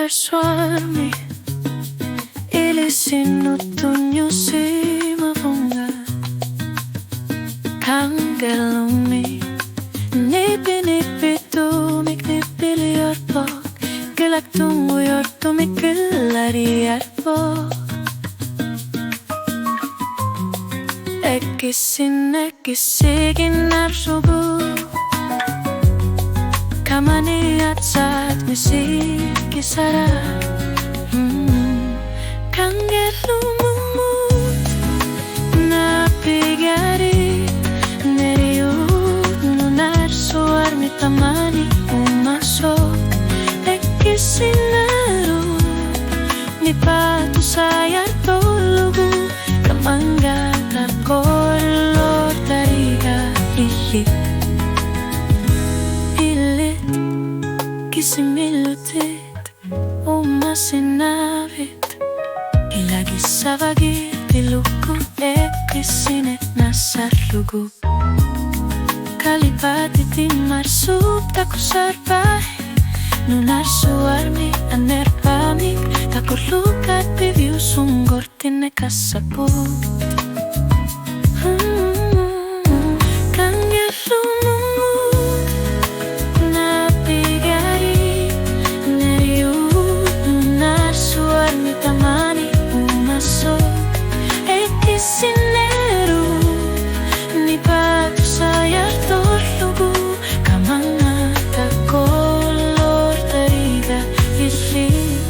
versuarmi Ilisinutun simavunga Kangelumi Nipinipitumik nipiliorpok Kilaktunguyortumik killariarpok Ekkisigin arsubu Kamaniat saat misikisara Kangelumumut Napigari Neriut Nunarsuar mitamani umasok Ekkisinarut Nipatu sayar tolugu Kamanggatar kolor tariga ilit Ilit Kisimilutit Umasinavit Ilagi savagi Piluku Ekkisinet nasarlugu Kalipatitin marsub takusarpah Nunarsuarmi anerpamik Takurlukat piviusung gortine kasaput Kangelumumut Napigari Neriut Nunarsuarmi tamani umasok Ekkisinerut Nipatu sayar tolugu Kamangata kolor tariga ilit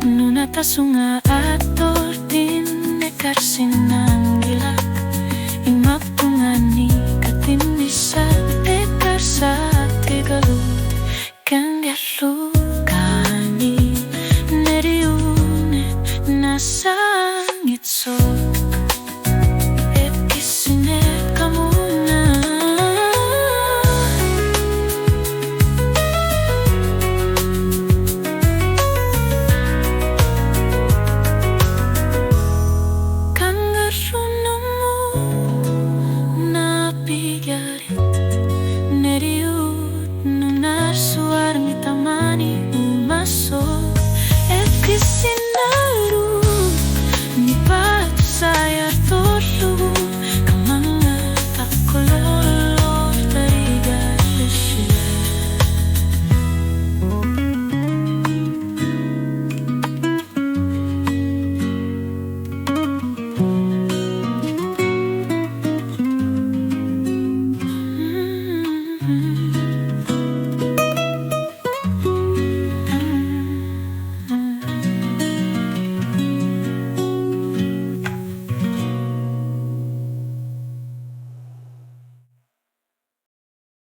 Nunatasunga ator tinnekarsinanggilak Imapungani katinisat ekarsat kegalut Kangelukani neriunet nasa